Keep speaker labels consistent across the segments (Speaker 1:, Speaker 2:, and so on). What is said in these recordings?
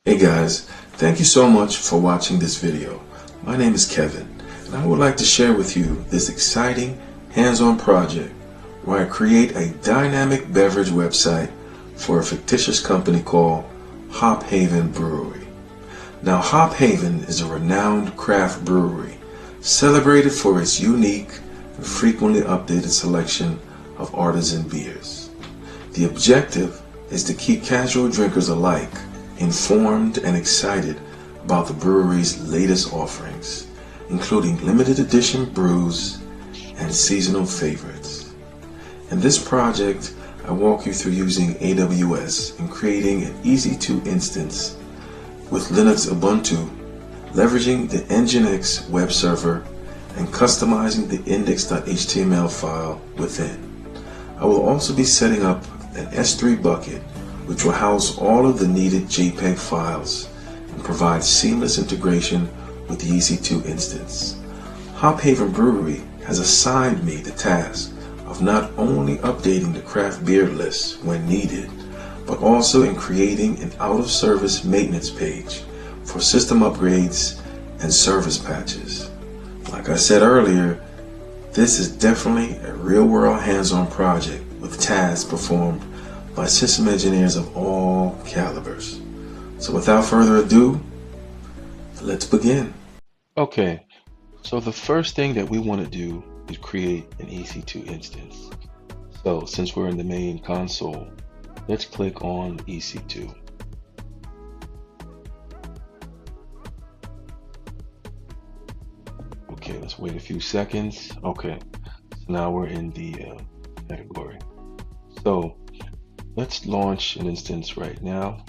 Speaker 1: Hey guys, thank you so much for watching this video. My name is Kevin, and I would like to share with you this exciting hands-on project where I create a dynamic beverage website for a fictitious company called Hop Haven Brewery. Now, Hop Haven is a renowned craft brewery celebrated for its unique and frequently updated selection of artisan beers. The objective is to keep casual drinkers alike informed and excited about the brewery's latest offerings, including limited edition brews and seasonal favorites. In this project, I walk you through using AWS and creating an EC2 instance with Linux Ubuntu, leveraging the Nginx web server and customizing the index.html file within. I will also be setting up an S3 bucket which will house all of the needed JPEG files and provide seamless integration with the EC2 instance. Hop Haven Brewery has assigned me the task of not only updating the craft beer list when needed, but also in creating an out-of-service maintenance page for system upgrades and service patches. Like I said earlier, this is definitely a real-world hands-on project with tasks performed by system engineers of all calibers. So without further ado, let's begin.
Speaker 2: Okay, so the first thing that we want to do is create an EC2 instance. So since we're in the main console, let's click on EC2. Okay, let's wait a few seconds. Okay, so now we're in the category. So let's launch an instance right now.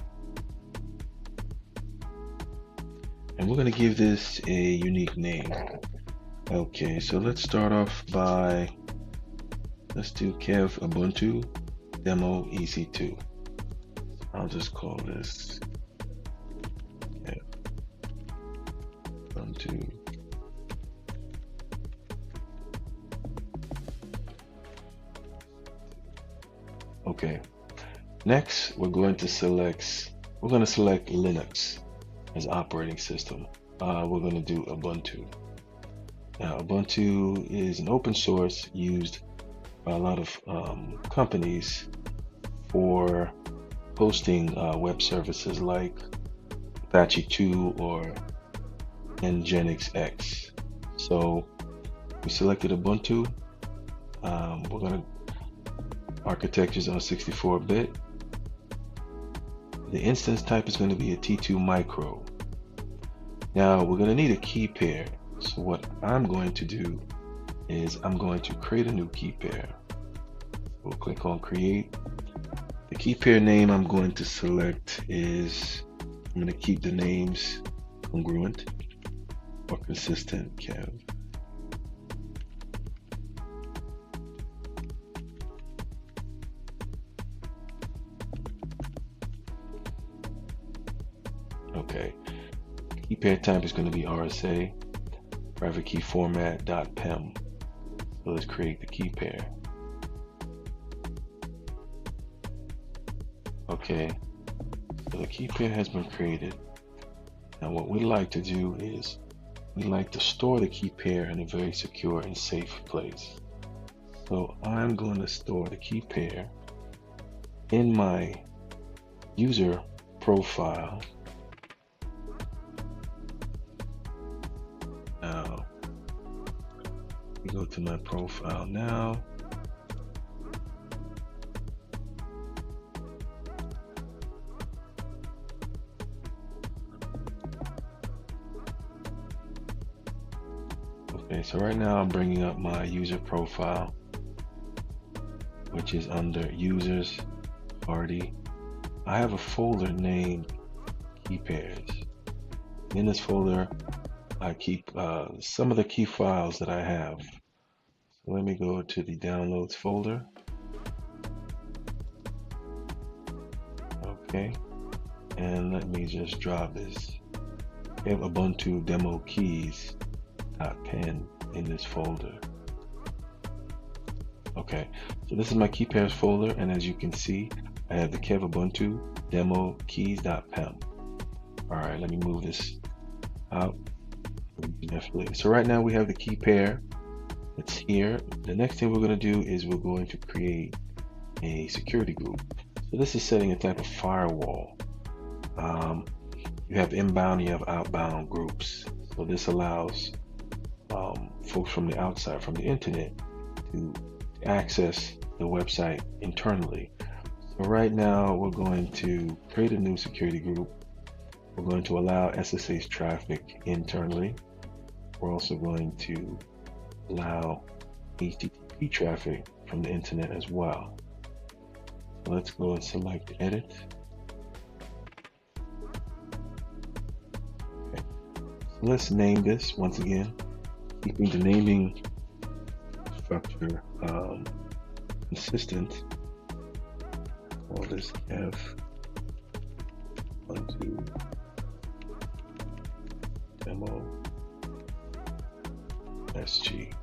Speaker 2: And we're going to give this a unique name. Okay, so let's start off by, let's do Kev Ubuntu Demo EC2. I'll just call this Kev Ubuntu. Okay. Next, we're going to select Linux as operating system. We're going to do Ubuntu. Now, Ubuntu is an open source used by a lot of companies for hosting web services like Apache 2 or Nginx. So we selected Ubuntu. We're going to architectures on 64-bit. The instance type is going to be a T2 micro. Now we're going to need a key pair. So what I'm going to do is I'm going to create a new key pair. We'll click on create. The key pair name I'm going to select is, I'm going to keep the names congruent or consistent, Kev. Okay, key pair type is going to be RSA, private key format .pem. So let's create the key pair. Okay, so the key pair has been created. Now what we'd like to do is we'd like to store the key pair in a very secure and safe place. So I'm going to store the key pair in my user profile. Now, we go to my profile now. Okay, so right now I'm bringing up my user profile, which is under users party. I have a folder named key pairs. In this folder, I keep some of the key files that I have. So let me go to the downloads folder. Okay, and let me just drop this. I have Ubuntu demo keys.pen in this folder. Okay, so this is my key pairs folder, and as you can see, I have the Kev Ubuntu demo keys.pem. All right, let me move this out. So right now we have the key pair. It's here. The next thing we're going to do is we're going to create a security group. So this is setting a type of firewall. You have inbound, you have outbound groups. So this allows folks from the outside, from the internet, to access the website internally. So right now we're going to create a new security group. We're going to allow SSH traffic internally. We're also going to allow HTTP traffic from the internet as well. So let's go and select edit. Okay. So let's name this once again, keeping the naming structure consistent. Call this Ubuntu demo SG.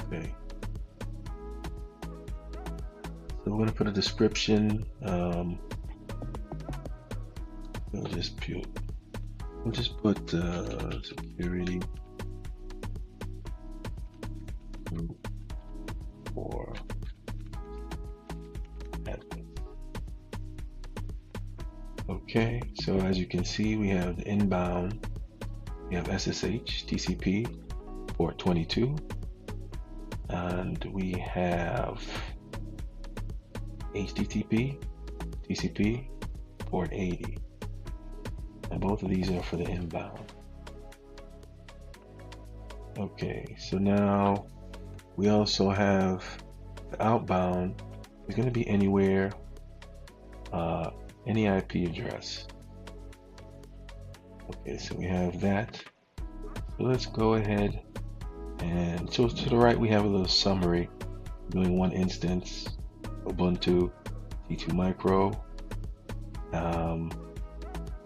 Speaker 2: Okay. So we're going to put a description. We'll just put security group for admins. Okay, so as you can see, we have the inbound. We have SSH, TCP, port 22, and we have HTTP, TCP, port 80, and both of these are for the inbound. Okay, so now we also have the outbound. It's going to be anywhere, any IP address. Okay, so we have that. So let's go ahead and so to the right we have a little summary doing one instance, Ubuntu T2 Micro.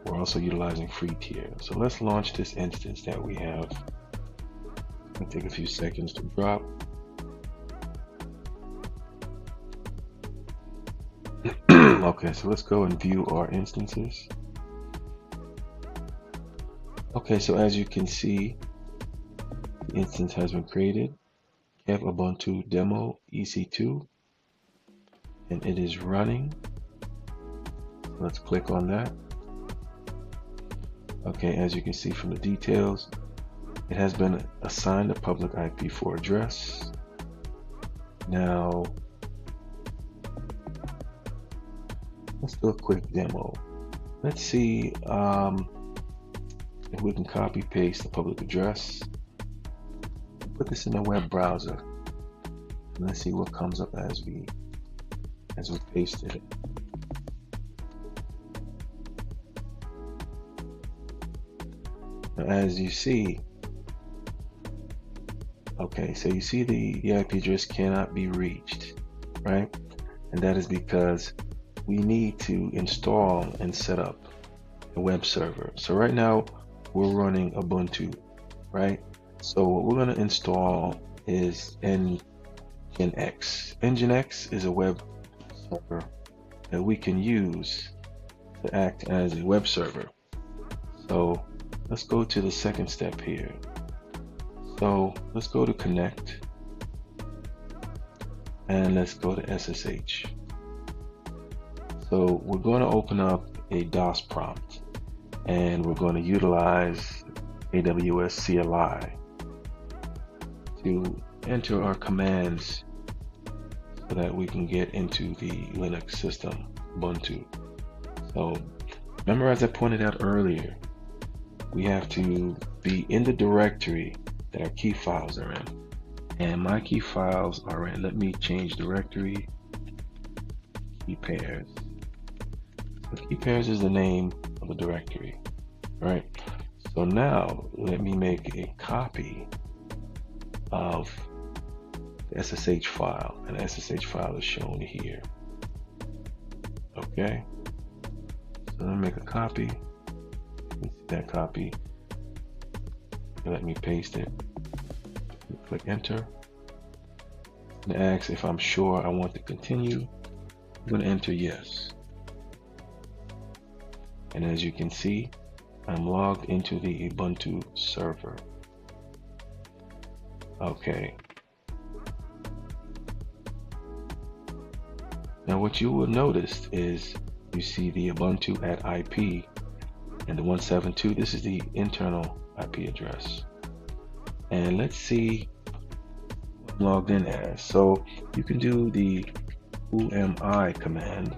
Speaker 2: We're also utilizing free tier. So let's launch this instance that we have. It'll take a few seconds to drop. Okay, so let's go and view our instances. Okay, so as you can see, the instance has been created. We have Ubuntu demo EC2, and it is running. Let's click on that. Okay, as you can see from the details, it has been assigned a public IP4 address. Now, let's do a quick demo. Let's see if we can copy paste the public address. Put this in a web browser. And let's see what comes up as we pasted it. Now, as you see, okay, so you see the IP address cannot be reached, right? And that is because we need to install and set up a web server. So right now we're running Ubuntu, right? So what we're going to install is Nginx. Nginx is a web server that we can use to act as a web server. So let's go to the second step here. So let's go to connect and let's go to SSH. So we're going to open up a DOS prompt and we're going to utilize AWS CLI to enter our commands so that we can get into the Linux system, Ubuntu. So remember, as I pointed out earlier, we have to be in the directory that our key files are in. And my key files are in, let me change directory, key pairs. So key pairs is the name of the directory, right? So now let me make a copy of the SSH file, and the SSH file is shown here. Okay, so let me make a copy. That copy, let me paste it. Click enter and ask if I'm sure I want to continue. I'm going to enter yes. And as you can see, I'm logged into the Ubuntu server. Okay. Now what you will notice is you see the Ubuntu at IP and the 172. This is the internal IP address. And let's see what I'm logged in as. So you can do the UMI command,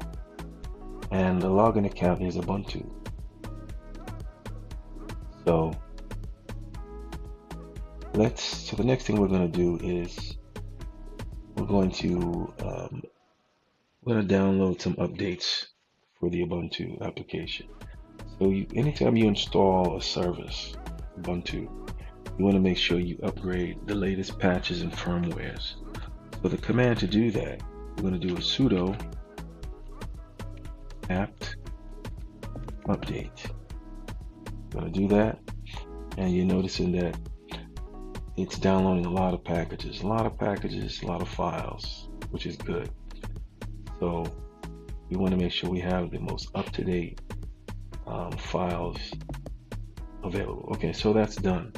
Speaker 2: and the login account is Ubuntu. So the next thing we're going to do is we're going to download some updates for the Ubuntu application. So anytime you install a service, Ubuntu, you want to make sure you upgrade the latest patches and firmwares. So the command to do that, we're going to do a sudo apt update. I'm going to do that, and you're noticing that it's downloading a lot of packages, a lot of files, which is good. So we want to make sure we have the most up-to-date files available. Okay, so that's done.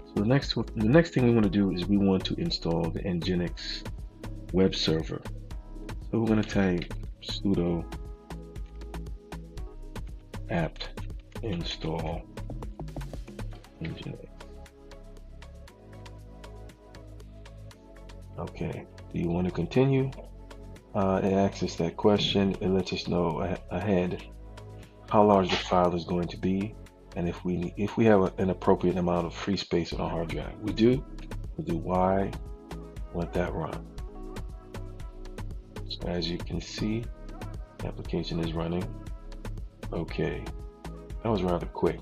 Speaker 2: So the next thing we want to do is we want to install the Nginx web server. So we're going to type sudo apt install Nginx. Okay, do you want to continue? It asks us that question. It lets us know ahead how large the file is going to be, and if we have an appropriate amount of free space on our hard drive. We'll do Y, let that run. So as you can see, the application is running. Okay, that was rather quick.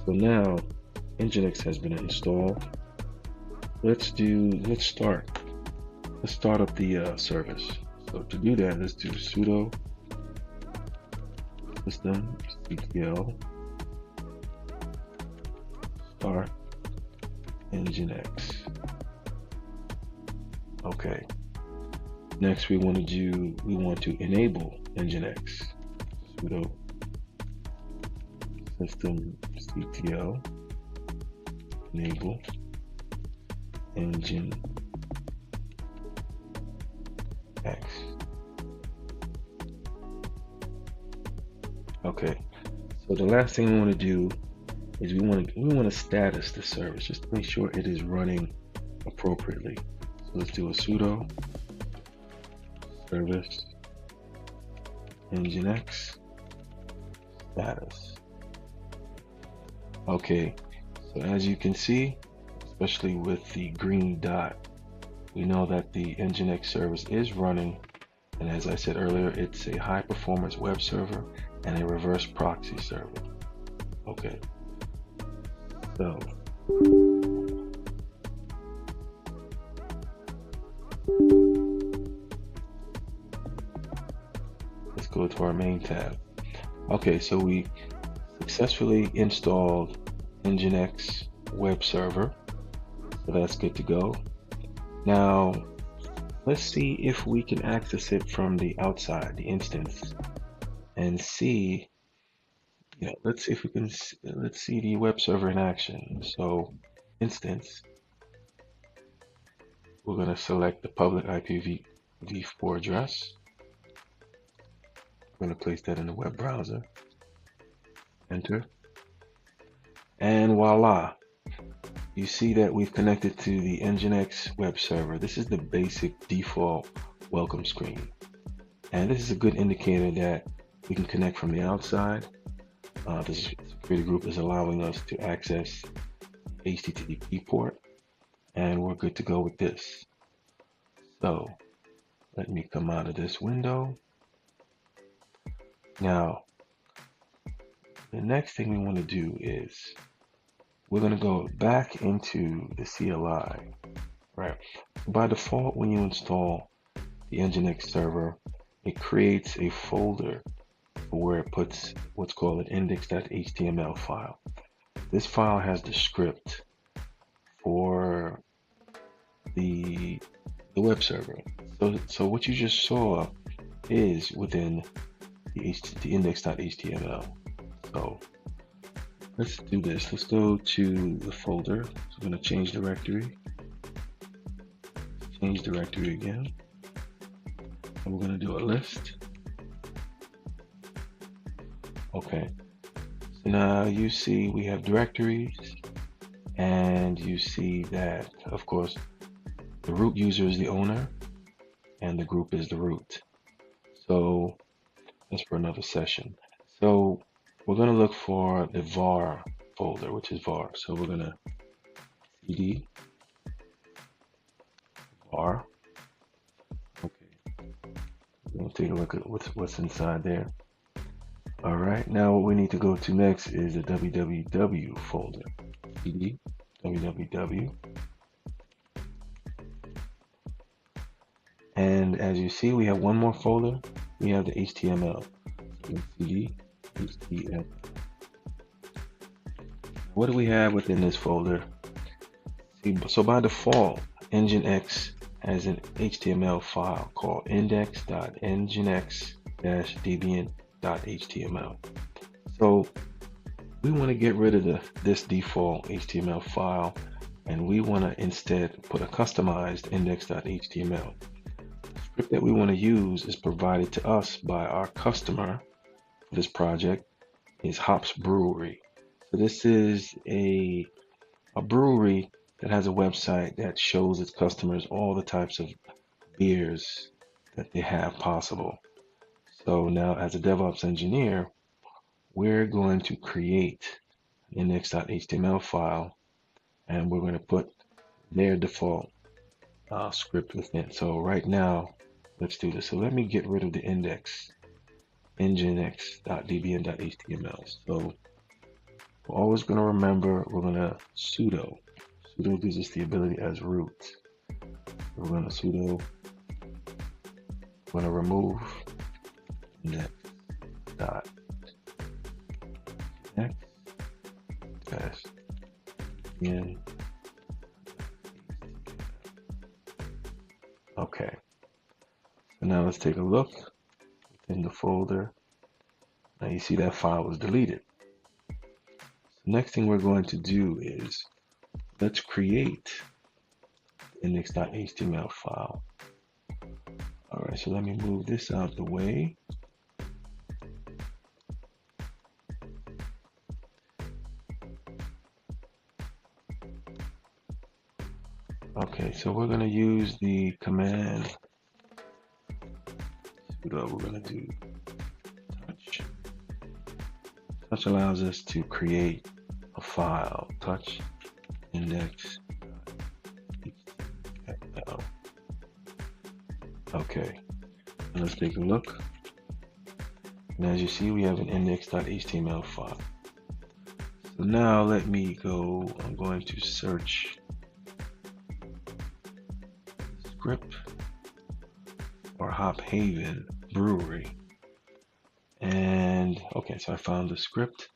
Speaker 2: So now Nginx has been installed. Let's start up the service. So to do that, let's do sudo systemctl start Nginx. Okay. Next, we want to enable Nginx. Sudo systemctl enable Nginx. Okay, so the last thing we want to do is we want to status the service just to make sure it is running appropriately. So let's do a sudo service Nginx status. Okay, so as you can see, especially with the green dot, we know that the Nginx service is running, and as I said earlier, it's a high performance web server and a reverse proxy server. Okay, so let's go to our main tab. Okay, so we successfully installed Nginx web server, so that's good to go. Now let's see if we can access it from the outside, the instance, and see, let's see if we can, let's see the web server in action. So instance, we're going to select the public IPv4 address. We're going to place that in the web browser, enter, and voila, you see that we've connected to the Nginx web server. This is the basic default welcome screen, and this is a good indicator that we can connect from the outside. This security group is allowing us to access HTTP port, and we're good to go with this. So let me come out of this window. Now the next thing we want to do is we're going to go back into the CLI, right? By default, when you install the Nginx server, it creates a folder where it puts what's called an index.html file. This file has the script for the web server. So what you just saw is within the index.html. So let's do this. Let's go to the folder. So I'm going to change directory. Change directory again. And we're going to do a list. Okay. So now you see we have directories, and you see that, of course, the root user is the owner and the group is the root. So that's for another session. So we're going to look for the var folder, which is var. So we're going to cd var. Okay. We're going to take a look at what's inside there. All right. Now what we need to go to next is the www folder. cd www. And as you see, we have one more folder. We have the HTML. So cd HTML. What do we have within this folder? See, so by default, Nginx has an HTML file called index.nginx-debian.html. So we want to get rid of this default HTML file, and we want to instead put a customized index.html. The script that we want to use is provided to us by our customer for this project is Hops Brewery. So this is a brewery that has a website that shows its customers all the types of beers that they have possible. So now as a DevOps engineer, we're going to create an index.html file, and we're going to put their default script within. So right now, let's do this. So let me get rid of the index, nginx.debian.html. So we're always going to remember, we're going to sudo. Sudo gives us the ability as root. We're going to sudo, we're going to remove index.nginx. Okay. So now let's take a look in the folder. Now you see that file was deleted. So next thing we're going to do is let's create the index.html file. All right, so let me move this out the way. Okay, so we're going to use the command sudo. We're going to do touch. Touch allows us to create a file. Touch index.html. Okay, and let's take a look. And as you see, we have an index.html file. So now let me go. I'm going to search script or Hop Haven Brewery. And okay, so I found the script.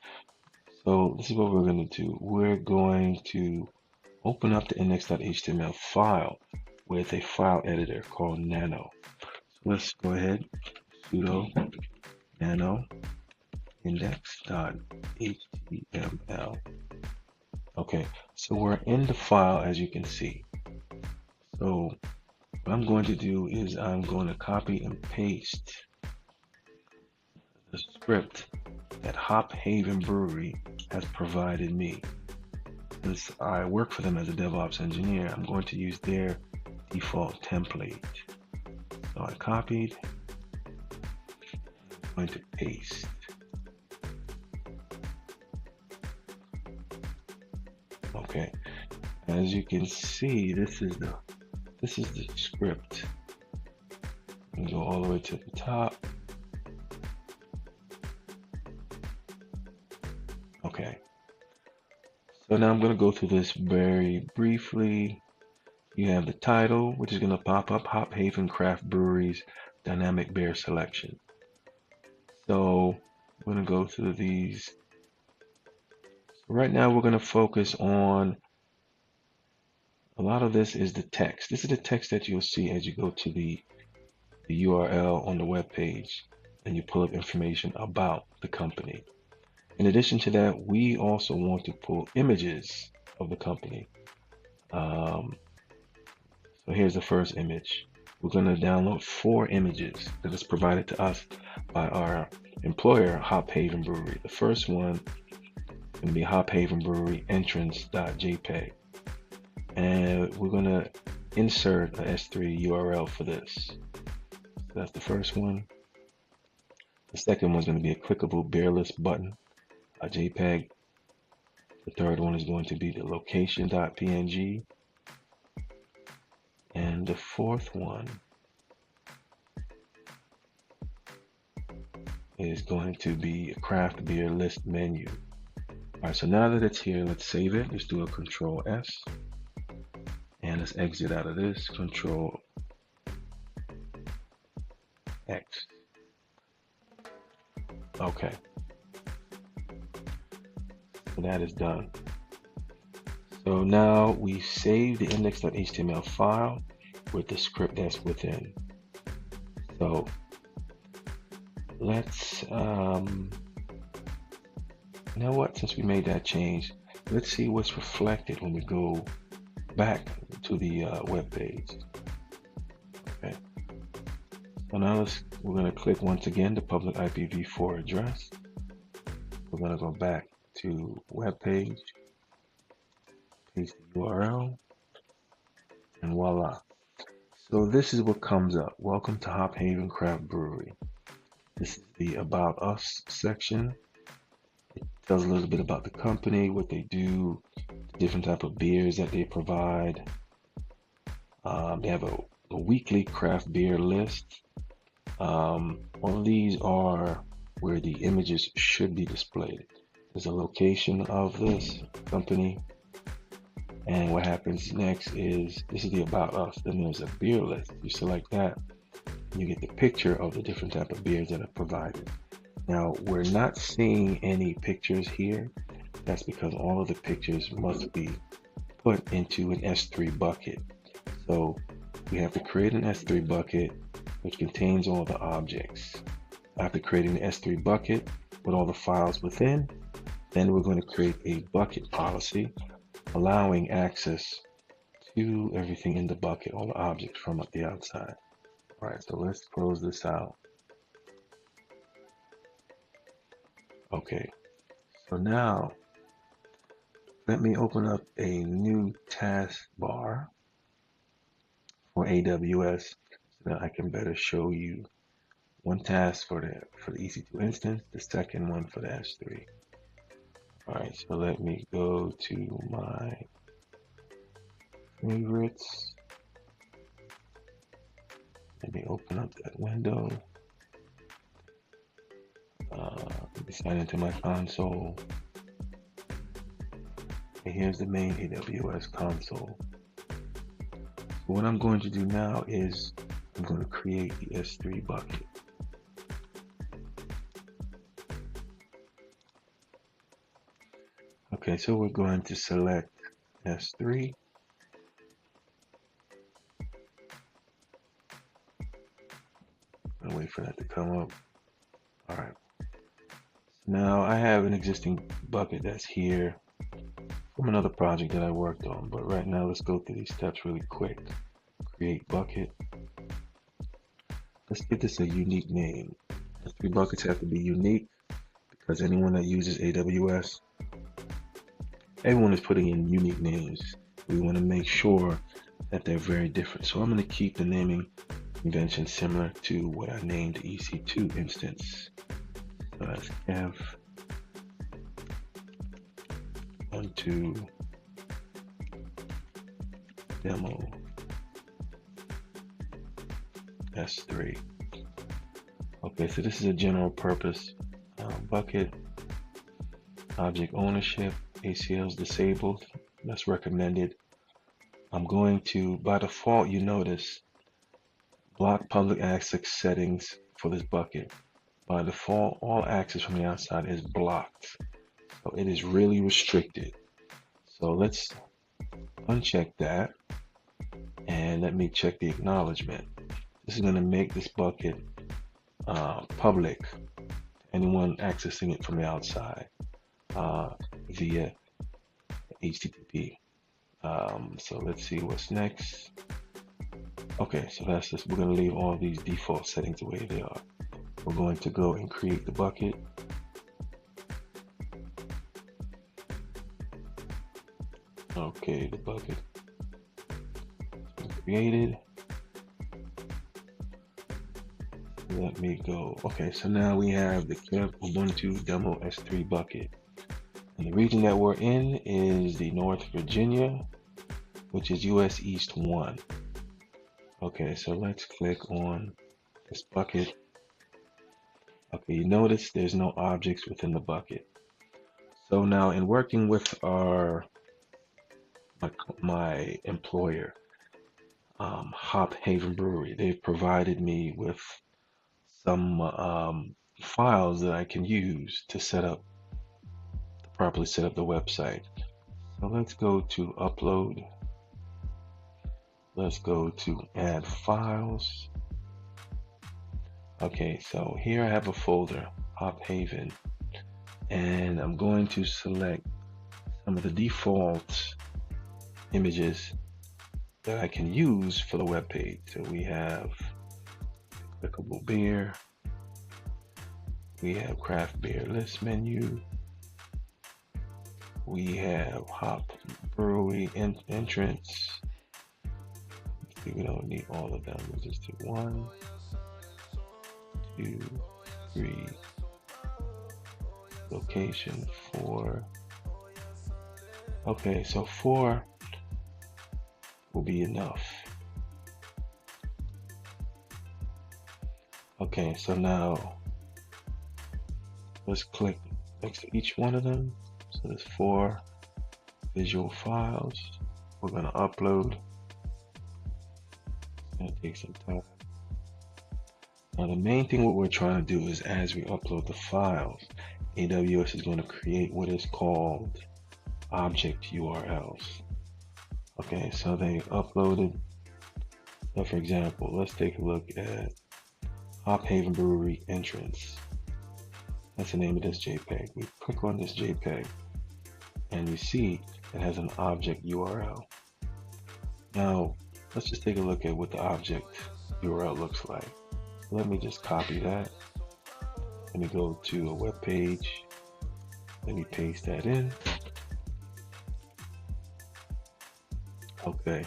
Speaker 2: So this is what we're going to do. We're going to open up the index.html file with a file editor called nano. So let's go ahead, sudo nano index.html. Okay, so we're in the file, as you can see. So what I'm going to do is I'm going to copy and paste the script that Hop Haven Brewery has provided me. Since I work for them as a DevOps engineer, I'm going to use their default template. So I copied, I'm going to paste. Okay, as you can see, this is the script. And go all the way to the top. Okay. So now I'm going to go through this very briefly. You have the title, which is going to pop up, Hop Haven Craft Brewery's Dynamic Beer Selection. So I'm going to go through these. So right now we're going to focus on, a lot of this is the text. This is the text that you'll see as you go to the URL on the web page. and you pull up information about the company. In addition to that, we also want to pull images of the company. So here's the first image. We're going to download 4 images that is provided to us by our employer, Hop Haven Brewery. The first one is going to be Hop Haven Brewery entrance.jpg. And we're going to insert a S3 URL for this. So that's the first one. The second one is going to be a clickable beer list button, a JPEG. The third one is going to be the location.png. And the fourth one is going to be a craft beer list menu. All right, so now that it's here, let's save it. Let's do a Control S. And let's exit out of this, Control X. Okay. So that is done. So now we save the index.html file with the script that's within. So let's, you know what, since we made that change, let's see what's reflected when we go back to the web page. Okay. So now we're going to click once again the public IPv4 address. We're going to go back to web page, paste the URL, and voila. So this is what comes up. Welcome to Hop Haven Craft Brewery. This is the About Us section. It tells a little bit about the company, what they do, the different type of beers that they provide. They have a weekly craft beer list. All of these are where the images should be displayed. There's a location of this company. And what happens next is, this is the About Us. Then there's a beer list. You select that, and you get the picture of the different type of beers that are provided. Now, we're not seeing any pictures here. That's because all of the pictures must be put into an S3 bucket. So we have to create an S3 bucket which contains all the objects. After creating the S3 bucket with all the files within, then we're going to create a bucket policy allowing access to everything in the bucket, all the objects from the outside. All right, so let's close this out. Okay, so now let me open up a new taskbar for AWS so that I can better show you one task for the EC2 instance, the second one for the S3. All right, so let me go to my favorites. Let me open up that window. Let me sign into my console. And here's the main AWS console. So what I'm going to do now is I'm going to create the S3 bucket. Okay, so we're going to select S3. I'll wait for that to come up. All right. Now I have an existing bucket that's here from another project that I worked on, but right now let's go through these steps really quick. Create bucket. Let's give this a unique name. S3 buckets have to be unique because anyone that uses AWS, everyone is putting in unique names. We want to make sure that they're very different. So I'm going to keep the naming convention similar to what I named the EC2 instance. So that's Kev 12 demo S3. Okay, so this is a general purpose bucket. Object ownership, ACLs disabled. That's recommended. I'm going to, by default, you notice, block public access settings for this bucket. By default, all access from the outside is blocked. So it is really restricted. So let's uncheck that and let me check the acknowledgement. This is going to make this bucket public, anyone accessing it from the outside via HTTP. So let's see what's next. Okay, so that's just, we're going to leave all these default settings the way they are. We're going to go and create the bucket. Okay, the bucket has been created. Let me go. Okay, so now we have the Ubuntu Demo S3 bucket. And the region that we're in is the North Virginia, which is US East 1. Okay, so let's click on this bucket. Okay, you notice there's no objects within the bucket. So now in working with my employer, Hop Haven Brewery, they've provided me with some files that I can use to properly set up the website. So let's go to upload. Let's go to add files. Okay, so here I have a folder, Hop Haven, and I'm going to select some of the default images that I can use for the web page. So we have clickable beer, we have craft beer list menu, we have Hop Brewery entrance. We don't need all of them. We'll just do 1, 2, 3, location 4. Okay, so 4 will be enough. Okay, so now let's click next to each one of them. So there's 4 visual files. We're going to upload. It's going to take some time. Now the main thing what we're trying to do is as we upload the files, AWS is going to create what is called object URLs. Okay, so they uploaded. So for example, let's take a look at Hop Haven Brewery entrance. That's the name of this JPEG. We click on this JPEG and you see it has an object URL. Now let's just take a look at what the object URL looks like. Let me just copy that. Let me go to a web page. Let me paste that in. Okay.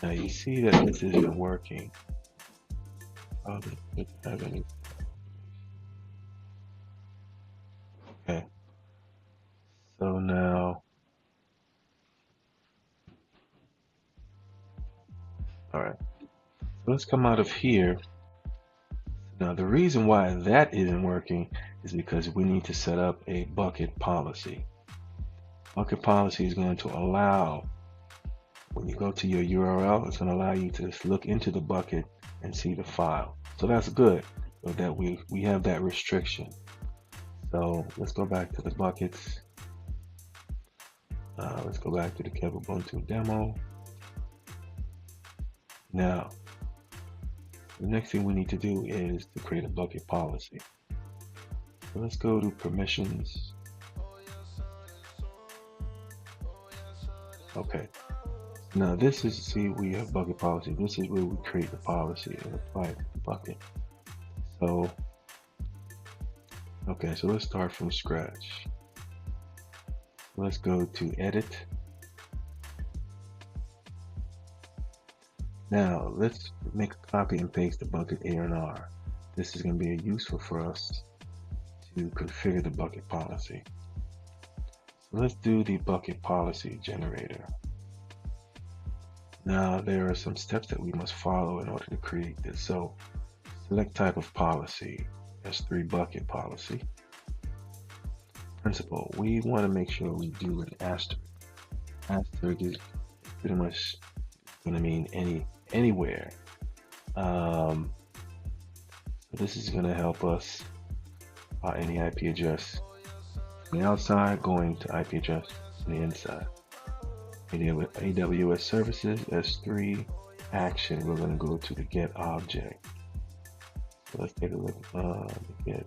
Speaker 2: Now you see that this isn't working. Okay. So now, all right. So let's come out of here. Now the reason why that isn't working is because we need to set up a bucket policy. Bucket policy is going to allow, when you go to your URL, it's going to allow you to just look into the bucket and see the file. So that's good, so that we have that restriction. So let's go back to the buckets. Let's go back to the Kev Ubuntu demo. Now, the next thing we need to do is to create a bucket policy. So let's go to permissions. Okay. Now this is, see, we have bucket policy. This is where we create the policy and apply it to the bucket. So, okay, so let's start from scratch. Let's go to edit. Now let's make a copy and paste the bucket ANR. This is going to be useful for us to configure the bucket policy. So let's do the bucket policy generator. Now there are some steps that we must follow in order to create this. So select type of policy, S3 bucket policy. Principal, we want to make sure we do an asterisk. Asterisk is pretty much going to mean anywhere. So this is going to help us any IP address from the outside going to IP address from the inside. AWS services S3 action, we're going to go to the get object. So let's take a look at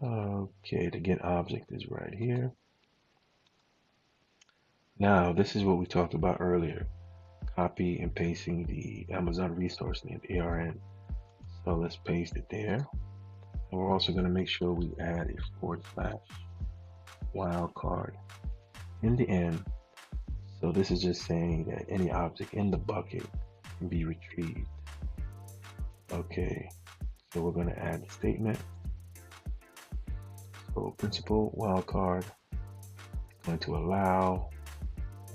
Speaker 2: okay, the get object is right here. Now, this is what we talked about earlier, copy and pasting the Amazon resource name, ARN. So let's paste it there. And we're also going to make sure we add a / wildcard in the end. So this is just saying that any object in the bucket can be retrieved. Okay, so we're going to add the statement. So principal wildcard is going to allow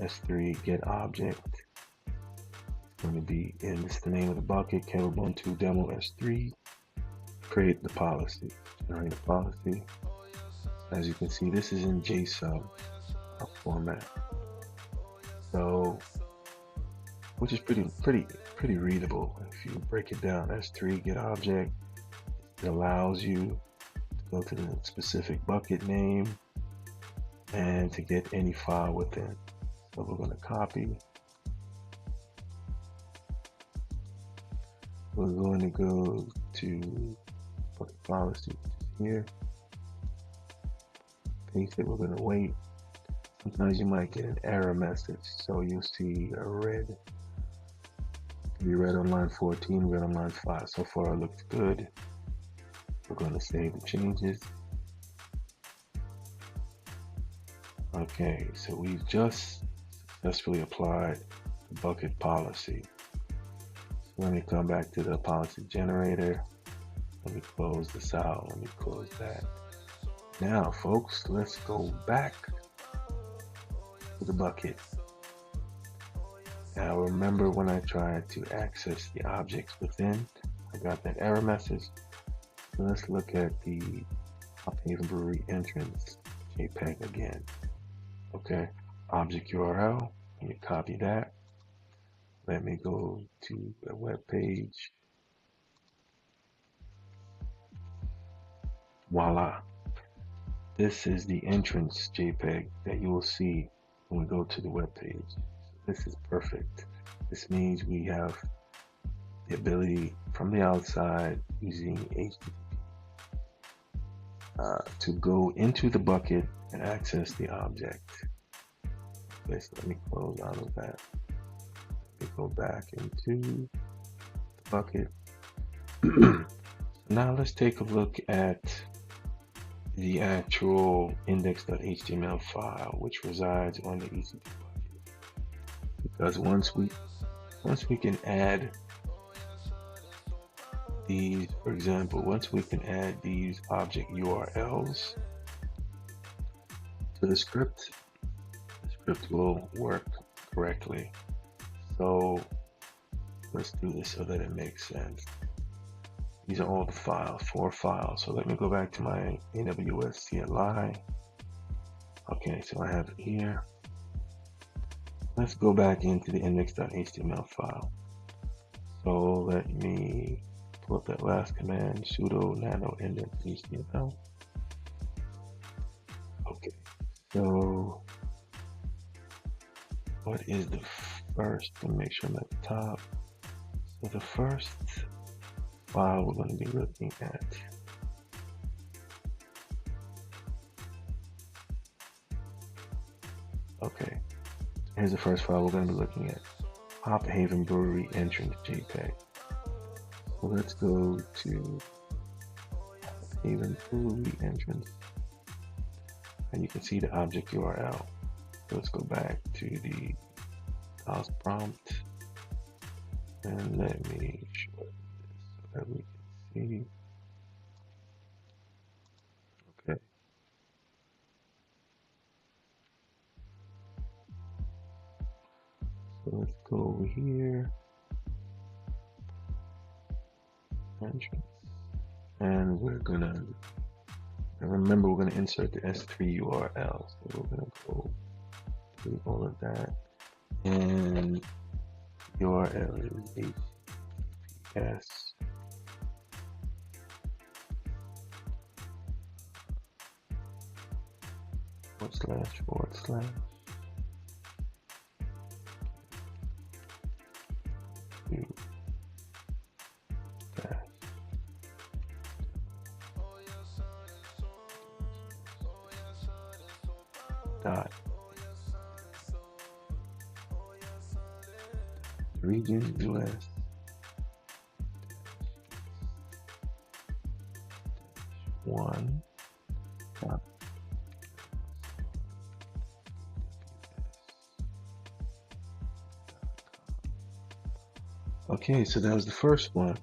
Speaker 2: S3 get object. It's going to be in this the name of the bucket, Ubuntu demo S3. Create the policy. Generate a policy. As you can see, this is in JSON format. So, which is pretty readable. If you break it down, S3 get object. It allows you to go to the specific bucket name and to get any file within. So we're going to copy. We're going to go to bucket policy here. Paste it. We're going to wait. Sometimes you might get an error message, so you'll see a red. Be red on line 14, red on line 5. So far it looks good. We're going to save the changes. Okay, so we've just successfully applied the bucket policy. So let me come back to the policy generator. Let me close this out. Let me close that. Now, folks, let's go back to the bucket. Now, remember when I tried to access the objects within, I got that error message. So let's look at the Haven Brewery entrance JPEG again. Okay, object URL, you copy that. Let me go to the web page. Voila. This is the entrance JPEG that you will see when we go to the web page. This is perfect. This means we have the ability from the outside using HTTP to go into the bucket and access the object. Okay, so let me close out of that. Let me go back into the bucket. Now let's take a look at the actual index.html file which resides on the EC2 bucket. Because once we can add these, for example, once we can add these object URLs to the script will work correctly. So let's do this so that it makes sense. These are all the files, 4 files. So let me go back to my AWS CLI. Okay, so I have it here. Let's go back into the index.html file. So let me pull up that last command, sudo nano index.html. Okay, so what is the first? Let me make sure I'm at the top. So the first file we're going to be looking at okay, here's the first file we're going to be looking at, Haven Brewery entrance JPEG. So let's go to Haven Brewery entrance and you can see the object URL. So let's go back to the house prompt and let me show it so that we can see. Okay. So let's go over here. Entrance. And we're gonna, remember we're gonna insert the S3 URL. So we're gonna go do all of that. And URL is HTTPS // region US one. Okay, so that was the first one.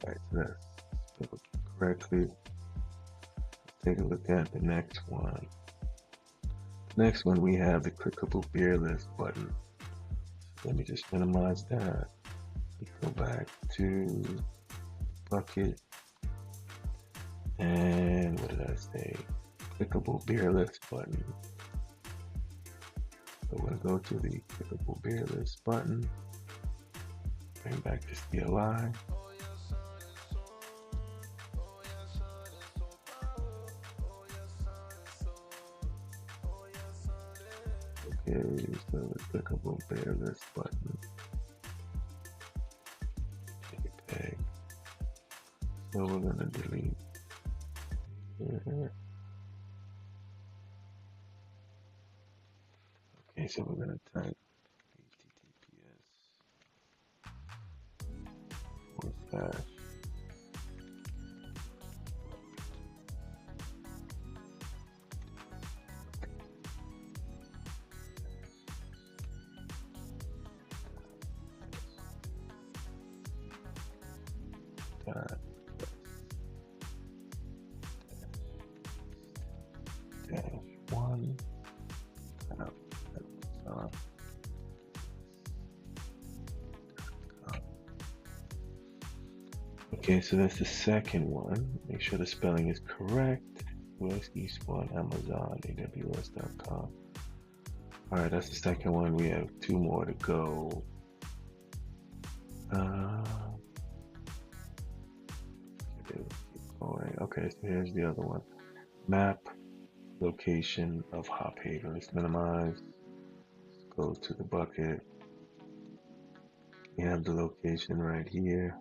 Speaker 2: All right, so that's spelled correctly. Take a look at the next one. Next one, we have the clickable beer list button. Let me just minimize that. Let's go back to bucket. And what did I say? Clickable beer list button. So we're going to go to the clickable beer list button. Bring back to CLI. Okay, so the clickable beer list button. Okay. So we're going to delete here. Okay, so we're going to type https:// one. Okay, so that's the second one. Make sure the spelling is correct. US East 1, Amazon, AWS.com. Alright, that's the second one. We have two more to go. Okay, so here's the other one. Map location of hop haven. Let's minimize. Let's go to the bucket. We have the location right here.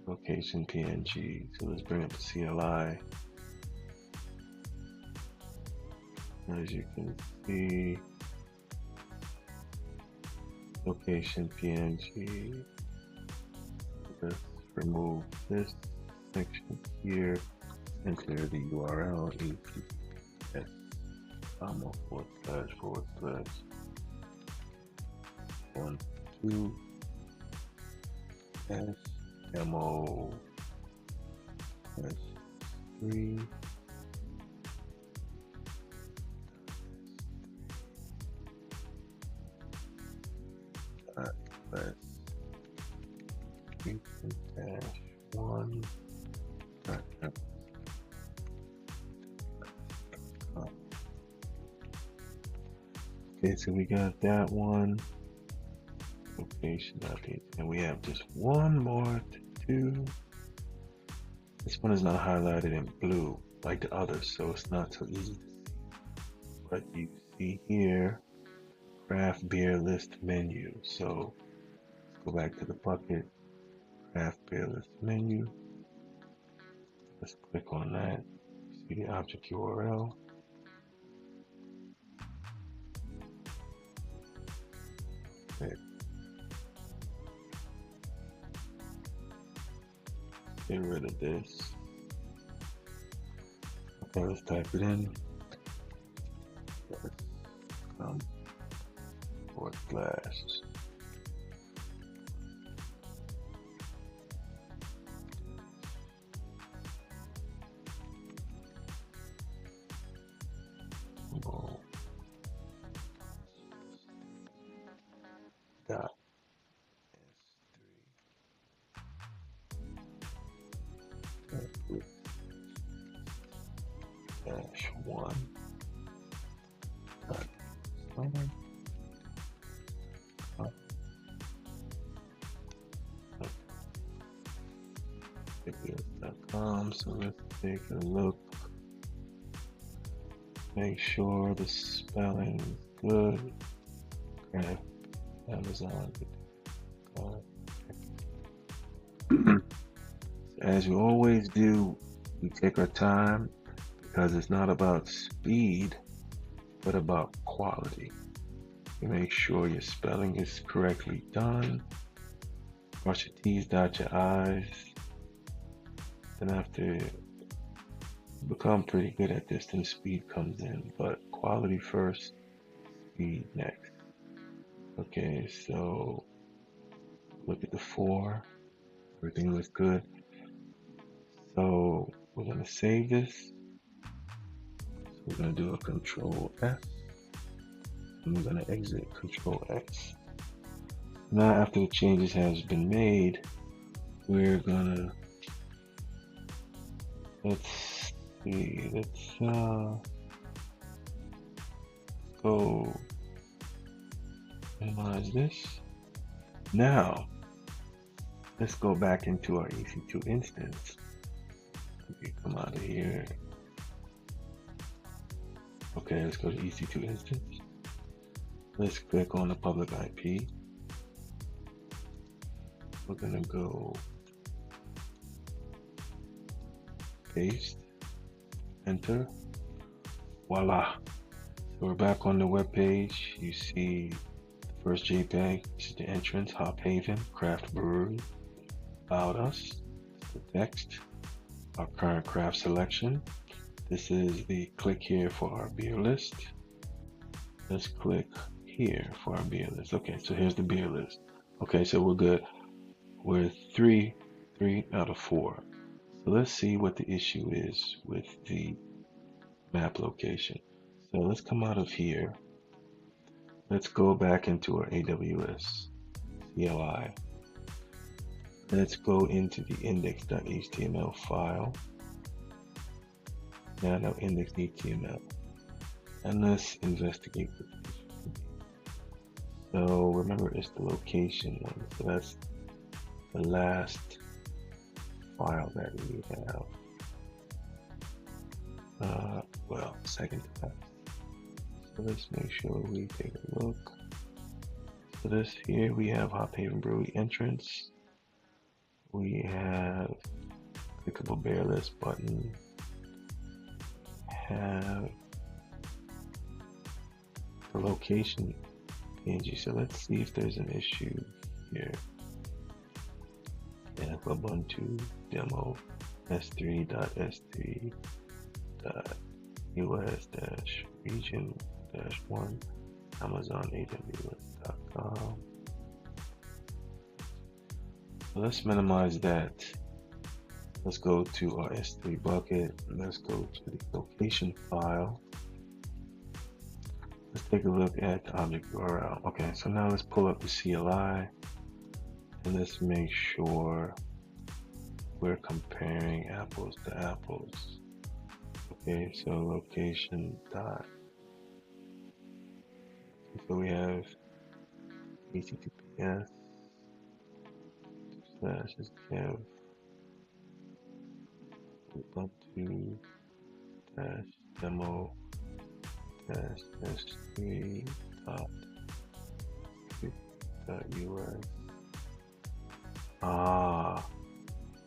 Speaker 2: Location PNG. So let's bring up the CLI. As you can see, location PNG. Let's remove this section here. Enter the URL https:// // 12 demo S3 -1. Okay, so we got that one. Location update, and we have just one more to do. This one is not highlighted in blue like the others, so it's not so easy to see. But you see here, craft beer list menu. So let's go back to the bucket, craft beer list menu. Let's click on that. See the object URL. Okay. Get rid of this. Okay, let's type it in. // dot -1. So let's take a look. Make sure the spelling is good. Grab Amazon. As we always do, we take our time because it's not about speed, What about quality? You make sure your spelling is correctly done. Cross your T's, dot your I's. Then after you become pretty good at this, then speed comes in. But quality first, speed next. Okay, so look at the 4. Everything looks good. So we're gonna save this. So we're gonna do a Control F. And we're gonna exit Control X. Now after the changes has been made, we're gonna let's go minimize this. Now let's go back into our EC2 instance. Okay, come out of here. Okay, let's go to EC2 instance. Let's click on the public IP. We're gonna go paste, enter, voila. So we're back on the web page. You see the first JPEG, this is the entrance, Hop Haven, Craft Brewery, About Us, the text, our current craft selection. This is the click here for our beer list. Let's click here for our beer list. Okay, so here's the beer list. Okay, so we're good. We're 3 out of 4. So let's see what the issue is with the map location. So let's come out of here. Let's go back into our AWS CLI. Let's go into the index.html file. Now index.html. And let's investigate what the issue could be. So remember, it's the location one. So that's the last file that we have. Well, second to last. So let's make sure we take a look. So this here we have Hop Haven Brewery entrance. We have clickable bear list button. Have the location PNG. So let's see if there's an issue here. We have Ubuntu demo s3.s3.us-region-1 Amazon AWS.com. Let's minimize that. Let's go to our S3 bucket. Let's go to the location file. Let's take a look at the object URL. Okay, so now let's pull up the CLI and let's make sure we're comparing apples to apples. Okay, so location dot. So we have https / have Ubuntu demo s3.us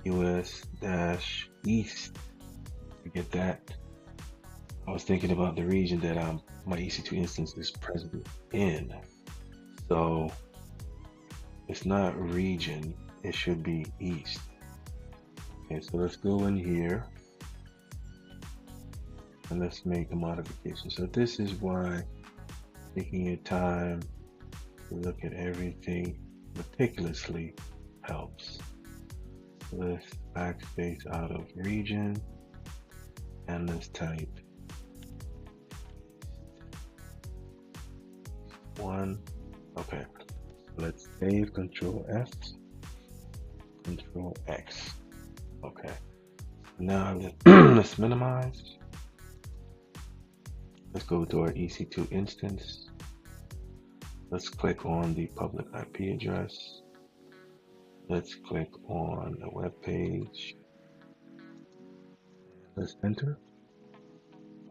Speaker 2: US-East. You get that? I was thinking about the region that my EC2 instance is present in. So it's not region, it should be east. Okay, so let's go in here and let's make the modification. So this is why taking your time to look at everything meticulously helps. So let's backspace out of region and let's type 1. Okay, so let's save, Control F, Control X. Okay, now let's minimize. Let's go to our EC2 instance. Let's click on the public IP address. Let's click on the web page. Let's enter.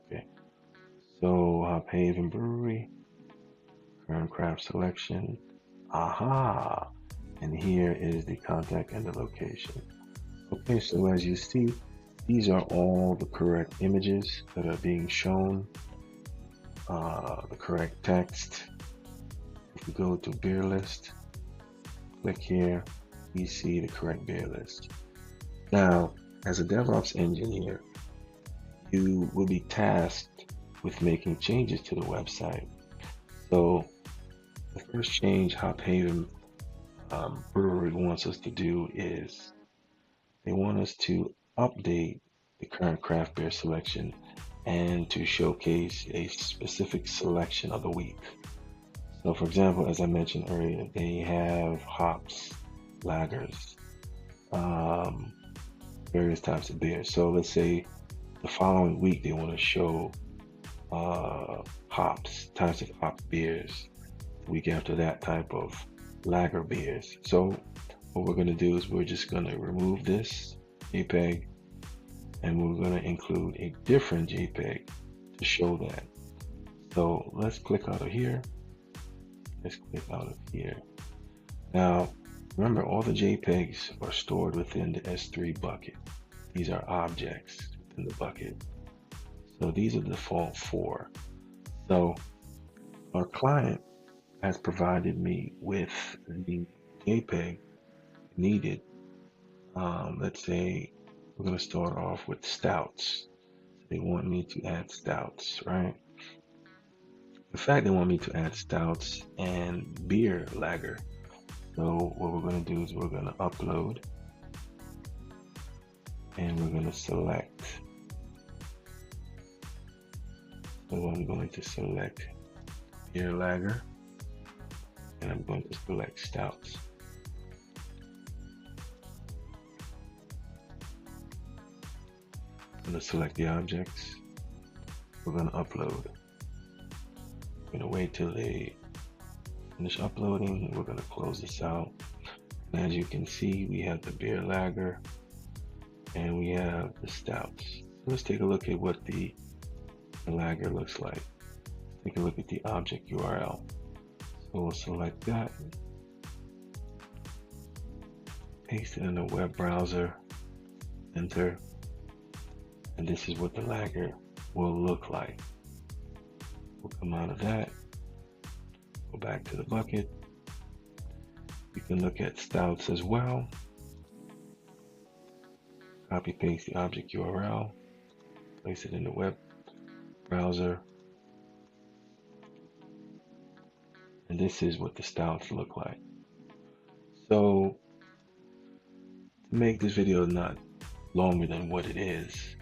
Speaker 2: Okay, so Hop Haven Brewery, current craft selection. Aha! And here is the contact and the location. Okay, so as you see, these are all the correct images that are being shown the correct text. If we go to beer list, click here, you see the correct beer list. Now, as a DevOps engineer, you will be tasked with making changes to the website. So the first change Hop Haven Brewery wants us to do is they want us to update the current craft beer selection and to showcase a specific selection of the week. So for example, as I mentioned earlier, they have hops, lagers, various types of beer. So let's say the following week they want to show hops, types of hop beers. The week after that, type of lager beers. So what we're going to do is we're just going to remove this JPEG and we're going to include a different JPEG to show that. So let's click out of here. Let's click out of here. Now, remember, all the JPEGs are stored within the S3 bucket. These are objects in the bucket. So these are the default 4. So our client has provided me with the JPEG needed. Let's say we're going to start off with stouts. They want me to add stouts, right? In fact, they want me to add stouts and beer lager. So what we're going to do is we're going to upload and we're going to select. So I'm going to select beer lager and I'm going to select stouts. I'm going to select the objects. We're going to upload. We're going to wait till they finish uploading. We're going to close this out. And as you can see, we have the beer lager and we have the stouts. So let's take a look at what the lager looks like. Take a look at the object URL. So we'll select that, paste it in the web browser, enter, and this is what the lager will look like. We'll come out of that, go back to the bucket. You can look at stouts as well. Copy paste the object URL, place it in the web browser, and this is what the stouts look like. So to make this video not longer than what it is,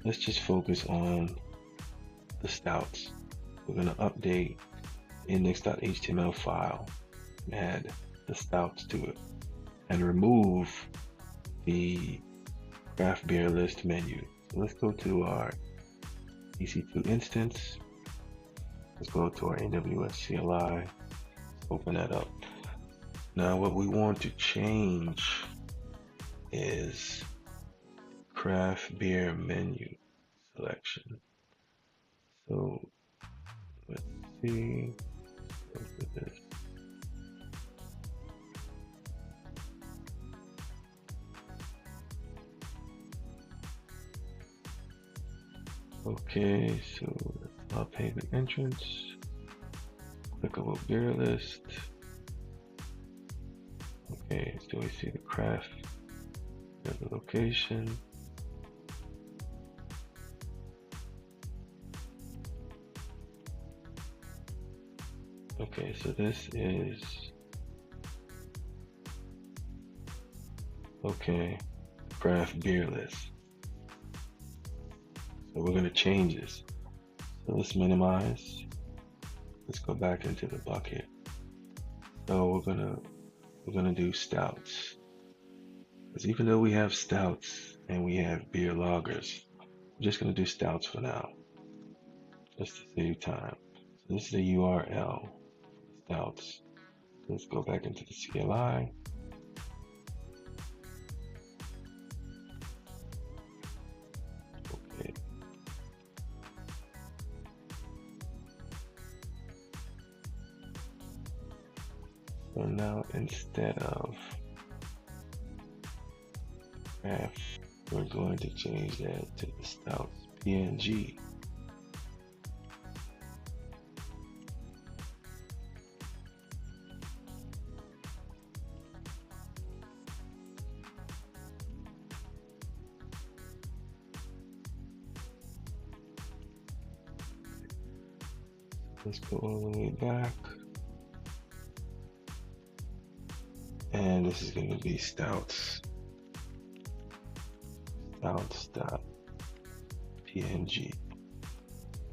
Speaker 2: let's just focus on the stouts. We're going to update the index.html file and add the stouts to it and remove the craft beer list menu. So let's go to our EC2 instance. Let's go to our AWS CLI. Open that up. Now what we want to change is craft beer menu selection. So let's see. Let's do this. Okay, so I'll pay the entrance. Clickable beer list. Okay, so we see the craft, there's the location. Okay, so this is, okay, craft beer list. So we're going to change this. So let's minimize. Let's go back into the bucket. So we're gonna do stouts. Because even though we have stouts and we have beer lagers, I'm just gonna do stouts for now, just to save time. So this is the URL, stouts. Let's go back into the CLI. Okay. So now instead of craft, we're going to change that to the stouts PNG. Let's go all the way back. And this is going to be stouts.png.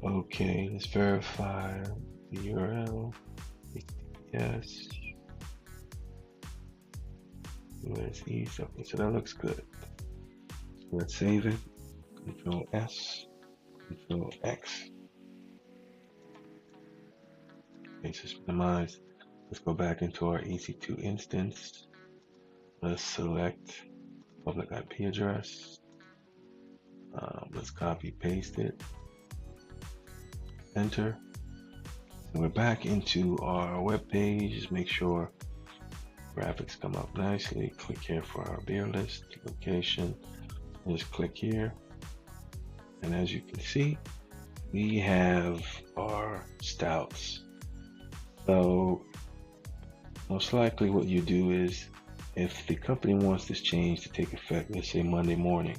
Speaker 2: Okay, let's verify the URL. HTTPS. USE. Okay, so that looks good. So let's save it. Control S. Control X. Okay, so it's minimized. Let's go back into our EC2 instance. Let's select public IP address. Let's copy paste it. Enter. So we're back into our web page. Just make sure graphics come up nicely. Click here for our beer list location. Just click here. And as you can see, we have our stouts. So most likely what you do is, if the company wants this change to take effect, let's say Monday morning,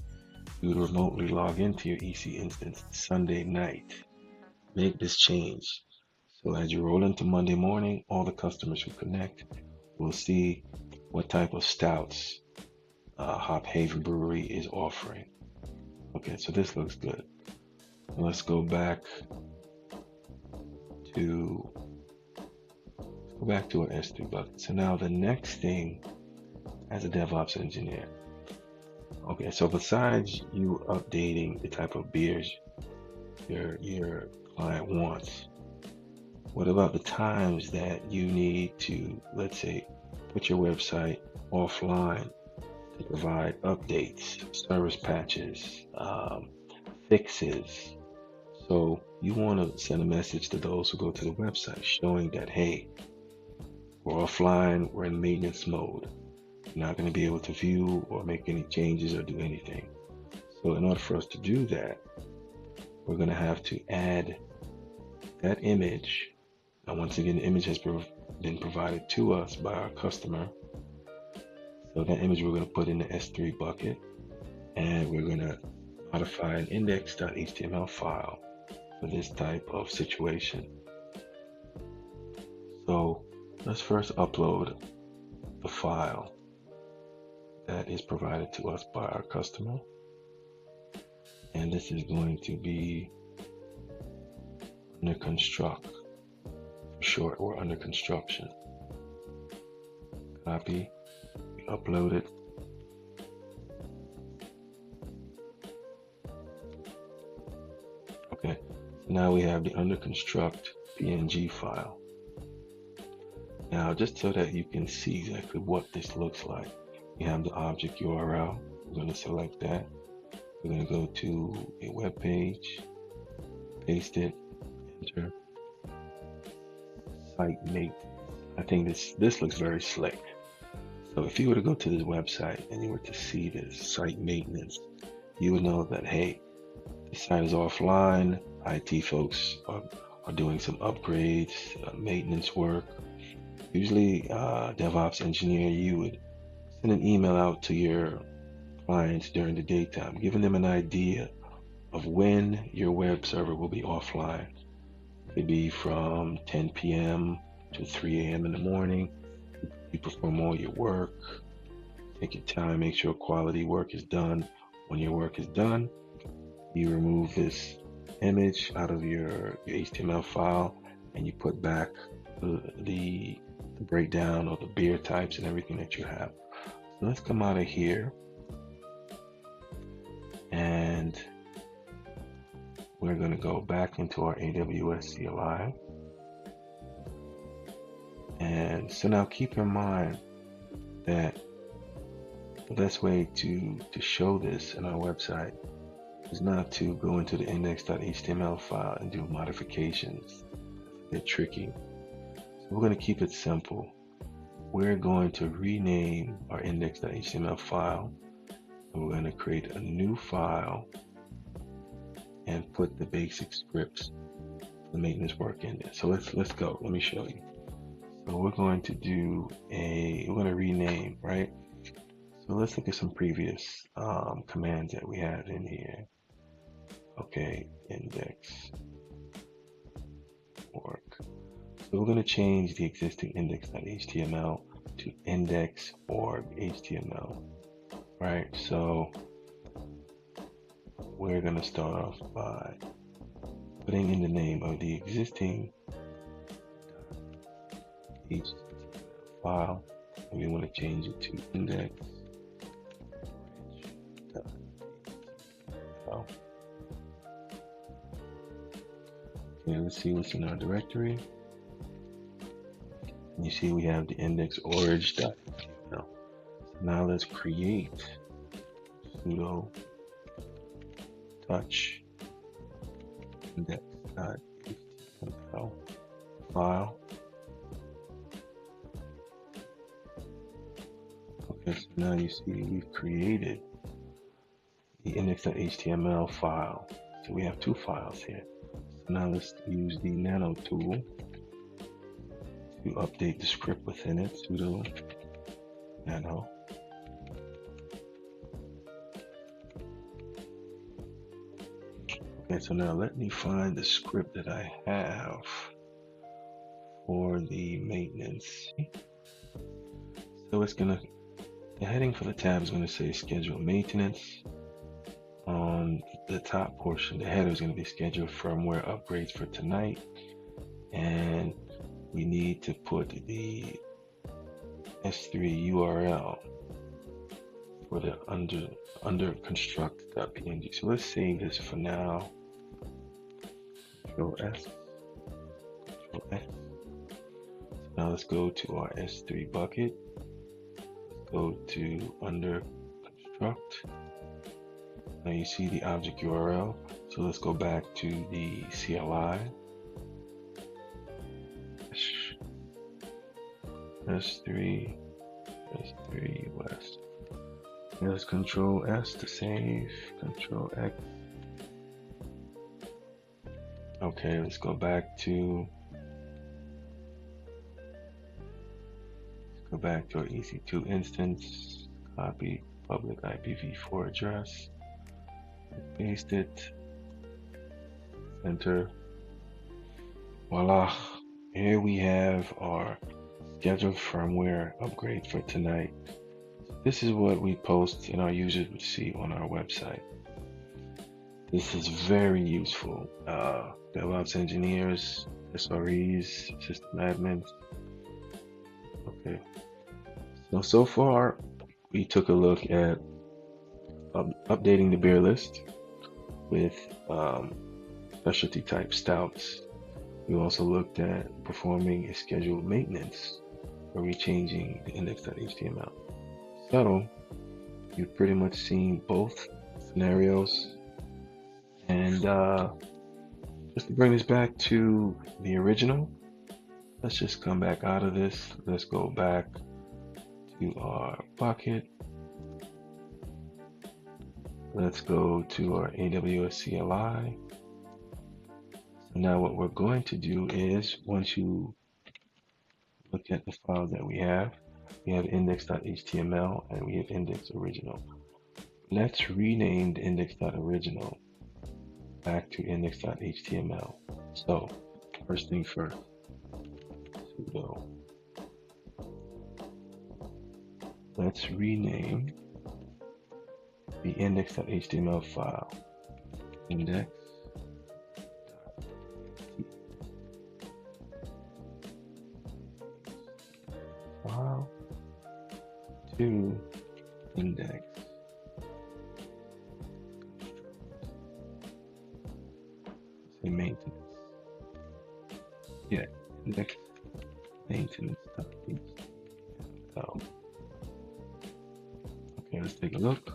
Speaker 2: you would remotely log into your EC instance Sunday night. Make this change. So as you roll into Monday morning, all the customers who connect will see what type of stouts Hop Haven Brewery is offering. Okay, so this looks good. Let's go back to our S3 bucket. So now the next thing, as a DevOps engineer, okay, so besides you updating the type of beers your client wants, what about the times that you need to, let's say, put your website offline to provide updates, service patches, fixes? So you want to send a message to those who go to the website showing that, hey, we're offline, we're in maintenance mode. You're not going to be able to view or make any changes or do anything. So in order for us to do that, we're going to have to add that image. Now, once again, the image has been provided to us by our customer. So that image we're going to put in the S3 bucket, and we're going to modify an index.html file for this type of situation. So let's first upload the file that is provided to us by our customer. And this is going to be under construct, for short, or under construction. Copy, upload it. Okay, so now we have the under construct PNG file. Now, just so that you can see exactly what this looks like, we have the object URL. We're going to select that. We're going to go to a web page, paste it, enter. Site mate. I think this looks very slick. So if you were to go to this website and you were to see this site maintenance, you would know that, hey, the site is offline. IT folks are doing some upgrades, maintenance work. Usually, DevOps engineer, you would send an email out to your clients during the daytime, giving them an idea of when your web server will be offline. It could be from 10 p.m. to 3 a.m. in the morning. You perform all your work, take your time, make sure quality work is done. When your work is done, you remove this image out of your HTML file, and you put back the breakdown of the beer types and everything that you have. So let's come out of here, and we're going to go back into our AWS CLI. And so now keep in mind that the best way to show this in our website is not to go into the index.html file and do modifications. They're tricky. So we're going to keep it simple. We're going to rename our index.html file, and we're going to create a new file and put the basic scripts, the maintenance work in there. So let's go. Let me show you. So we're going to rename, right? So let's look at some previous commands that we had in here. Okay, index work. So we're going to change the existing index.html to index.org.html. Right, so we're going to start off by putting in the name of the existing HTML file, and we want to change it to index.html. Okay, let's see what's in our directory. You see we have the index.org.html. Now let's create sudo touch index.html file. Okay, so now you see we've created the index.html file. So we have two files here. So now let's use the nano tool to update the script within it. Sudo nano. Okay, so now let me find the script that I have for the maintenance. So it's gonna, the heading for the tab is gonna say schedule maintenance. On the top portion, the header is gonna be scheduled firmware upgrades for tonight. And we need to put the S3 URL for the under construct.png. So let's save this for now. Control S. Control S. Now let's go to our S3 bucket. Let's go to under construct. Now you see the object URL. So let's go back to the CLI. S3 West. Let's Control S to save. Control X. Okay, let's go back to our EC2 instance. Copy public IPv4 address. Paste it. Enter. Voila. Here we have our scheduled firmware upgrade for tonight. This is what we post and our users would see on our website. This is very useful. DevOps engineers, SREs, system admins. Okay. So far, we took a look at updating the beer list with specialty type stouts. We also looked at performing a scheduled maintenance or rechanging the index.html. So you've pretty much seen both scenarios. And just to bring this back to the original, let's just come back out of this. Let's go back to our bucket. Let's go to our AWS CLI. Now what we're going to do is, once you look at the files that we have index.html and we have index original. Let's rename the index.original back to index.html. So first thing first, sudo. Let's rename the index.html file index file to index. Say maintenance. Yeah, index maintenance. Okay, let's take a look. So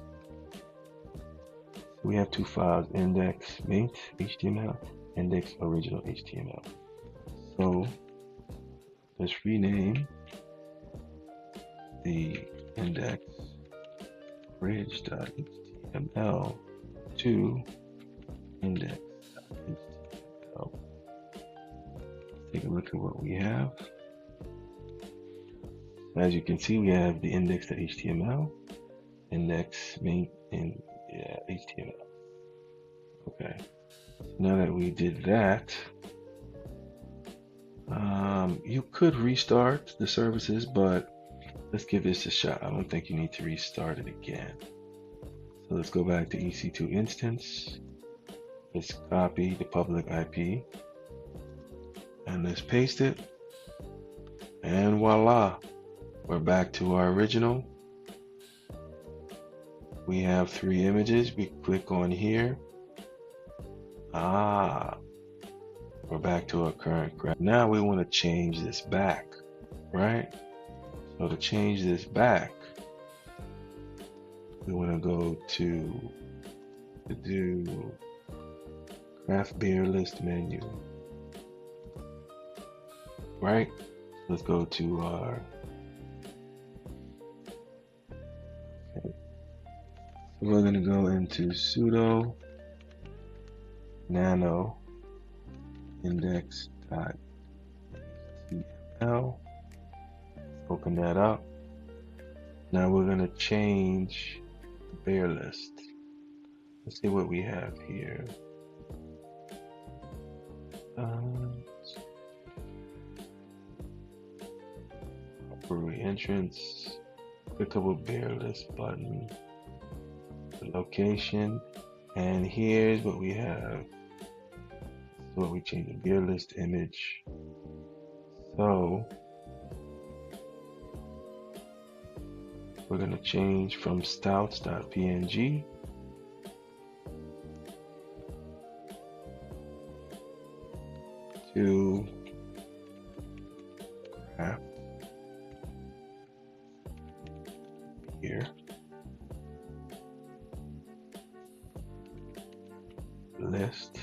Speaker 2: we have two files, index main HTML, index original HTML. So let's rename the index bridge.html to index.html. Take a look at what we have. As you can see, we have the index.html, index main, and HTML. Okay. So now that we did that, You could restart the services, but let's give this a shot. I don't think you need to restart it again. So let's go back to EC2 instance. Let's copy the public IP and let's paste it. And voila, we're back to our original. We have 3 images. We click on here. We're back to our current graph. Now we want to change this back, right? So to change this back, we want to go to do craft beer list menu, right? Let's go to our, okay. So we're going to go into sudo nano index.html. Open that up. Now we're going to change the bear list. Let's see what we have here. Brewery entrance, clickable bear list button, the location, and here's what we have. So we change the beer list image. So we're going to change from stouts.png to craft beer list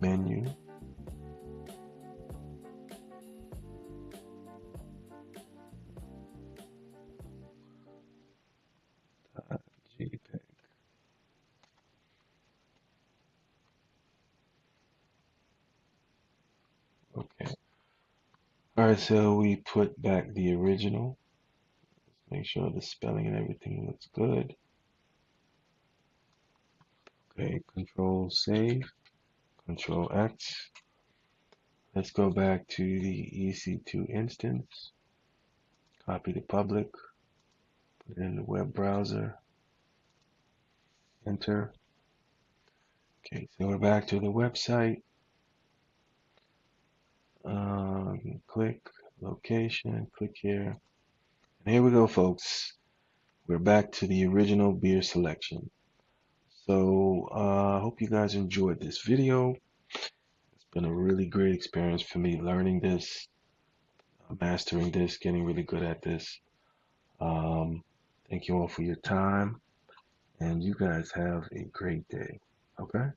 Speaker 2: menu .jpg. Okay. All right, so we put back the original. Let's make sure the spelling and everything looks good. Okay, Control save, Control X. Let's go back to the EC2 instance. Copy the public, put it in the web browser, enter. Okay, so we're back to the website. Click location, click here. And here we go, folks. We're back to the original beer selection. So I hope you guys enjoyed this video. It's been a really great experience for me learning this, mastering this, getting really good at this. Thank you all for your time, and you guys have a great day. Okay?